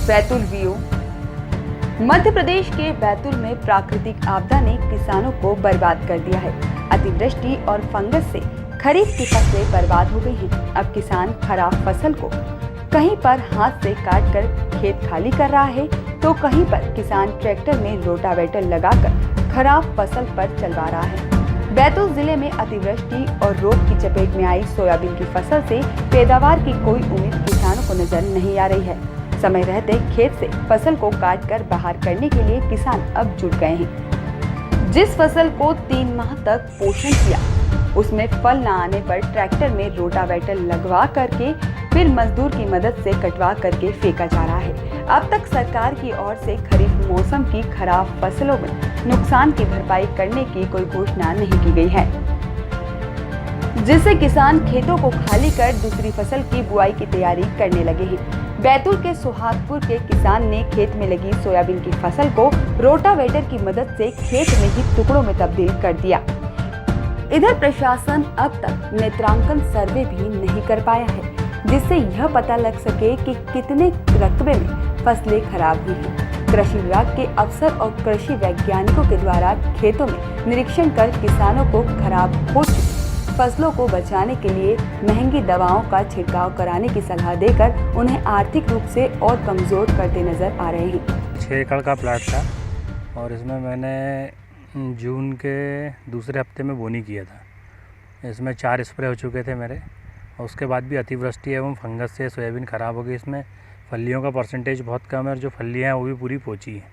Betul view. Madhya Pradesh के बैतूल में प्राकृतिक आपदा ने किसानों को बर्बाद कर दिया है। अतिवृष्टि और फंगस से खरीफ की फसलें बर्बाद हो गई हैं। अब किसान खराब फसल को कहीं पर हाथ से काटकर खेत खाली कर रहा है, तो कहीं पर किसान ट्रैक्टर में रोटावेटर लगाकर खराब फसल पर चलवा रहा है। बैतूल जिले में अतिवृष्टि और रोग की चपेट में आई सोयाबीन की फसल से पैदावार की कोई उम्मीद किसानों को नजर नहीं आ रही है। समय रहते खेत से फसल को काटकर बाहर करने के लिए किसान अब जुट गए हैं। जिस फसल को 3 माह तक पोषण किया, उसमें फल न आने पर ट्रैक्टर में रोटावेटर लगवा करके फिर मजदूर की मदद से कटवा करके फेंका जा रहा है। अब तक सरकार की ओर से खरीफ मौसम की खराब फसलों में नुकसान की भरपाई करने की कोई घोषणा नहीं की गई है, जिससे किसान खेतों को खाली कर दूसरी फसल की बुआई की तैयारी करने लगे हैं। बैतूल के सुहागपुर के किसान ने खेत में लगी सोयाबीन की फसल को रोटावेटर की मदद से खेत में ही टुकड़ों में तब्दील कर दिया। इधर प्रशासन अब तक नेत्रांकन सर्वे भी नहीं कर पाया है, जिससे यह पता लग सके कि कितने रकबे में फसलें खराब हुई हैं। कृषि विभाग के अफसर और कृषि वैज्ञानिकों के द्वारा खेतों में निरीक्षण कर किसानों को खराब हो चुकी फसलों को बचाने के लिए महंगी दवाओं का छिड़काव कराने की सलाह देकर उन्हें आर्थिक रूप से और कमजोर करते नजर आ रहे हैं। 6 एकड़ का प्लाट था और इसमें मैंने जून के दूसरे हफ्ते में बोनी किया था। इसमें 4 स्प्रे हो चुके थे मेरे, और उसके बाद भी अतिवृष्टि एवं फंगस से सोयाबीन ख़राब हो गई। इसमें फलियों का परसेंटेज बहुत कम है और जो फलियाँ हैं वो भी पूरी पोची है।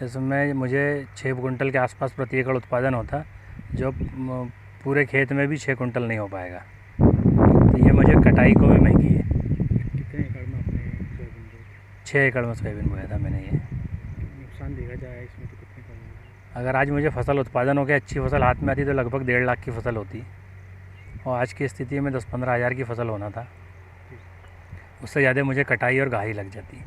इसमें मुझे 6 कुंटल के आसपास प्रति एकड़ उत्पादन होता, जो पूरे खेत में भी 6 कुंटल नहीं हो पाएगा। तो ये मुझे कटाई को भी महंगी है। कितने एकड़ में आपने सोयाबीन बोई? 6 एकड़ में सोयाबीन बोया था मैंने। ये नुकसान देखा जाए इसमें तो कितने कम? अगर आज मुझे फसल उत्पादन हो के अच्छी फसल हाथ में आती तो लगभग 1.5 लाख की फसल होती, और आज की स्थिति में 10-15 हज़ार की फसल होना था। उससे ज़्यादा मुझे कटाई और गाही लग जाती।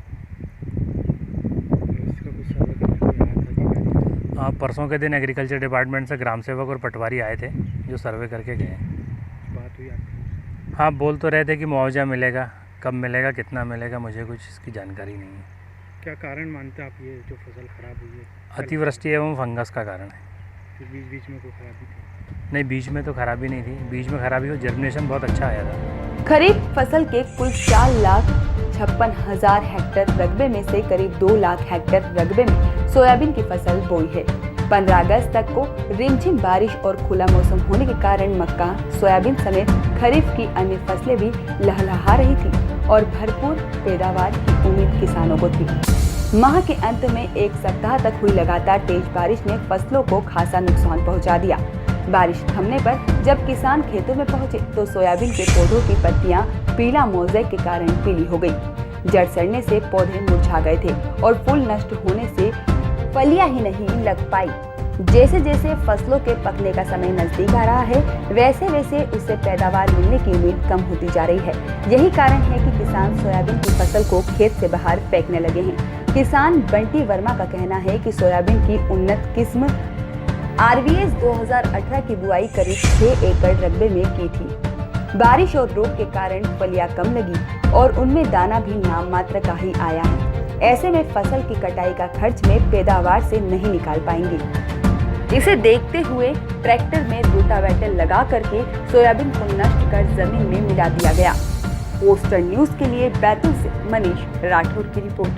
हाँ, परसों के दिन एग्रीकल्चर डिपार्टमेंट से ग्राम सेवक और पटवारी आए थे, जो सर्वे करके गए। बात हुई आपकी? हाँ, बोल तो रहे थे कि मुआवजा मिलेगा, कब मिलेगा, कितना मिलेगा, मुझे कुछ इसकी जानकारी नहीं है। क्या कारण मानते हैं आप ये जो फसल खराब हुई है? अतिवृष्टि एवं फंगस का कारण है। फिर बीच में कोई खराबी थी? नहीं, बीच में तो खराबी नहीं थी। बीच में खराबी हो, जर्मिनेशन बहुत अच्छा आया था। खरीफ फसल के कुल 4,56,000 हेक्टेयर रकबे में से करीब 2 लाख हेक्टेयर रकबे में सोयाबीन की फसल बोई है। 15 अगस्त तक को रिमझिम बारिश और खुला मौसम होने के कारण मक्का, सोयाबीन समेत खरीफ की अन्य फसलें भी लहलहा रही थी और भरपूर पैदावार की उम्मीद किसानों को थी। माह के अंत में 1 सप्ताह तक हुई लगातार तेज बारिश ने फसलों को खासा नुकसान पहुंचा दिया। बारिश थमने पर जब किसान खेतों में पहुंचे तो सोयाबीन के पौधों की पत्तियां पीला मोज़ेक के कारण पीली हो गई। जड़ सड़ने से पौधे मुरझा गए थे और फूल नष्ट होने से फलियां ही नहीं लग पाई। जैसे जैसे फसलों के पकने का समय नजदीक आ रहा है, वैसे वैसे उससे पैदावार मिलने की उम्मीद कम होती जा रही है। यही कारण है कि किसान सोयाबीन की फसल को खेत से बाहर फेंकने लगे हैं। किसान बंटी वर्मा का कहना है कि सोयाबीन की उन्नत किस्म RVS 2018 की बुआई करीब 6 एकड़ रकबे में की थी। बारिश और रोग के कारण फलियां कम लगी और उनमें दाना भी नाम मात्र का ही आया है। ऐसे में फसल की कटाई का खर्च में पैदावार से नहीं निकाल पाएंगे। इसे देखते हुए ट्रैक्टर में रोटावेटर लगा करके सोयाबीन को नष्ट कर जमीन में मिला दिया गया। पोस्टर न्यूज के लिए बैतूल से मनीष राठौर की रिपोर्ट।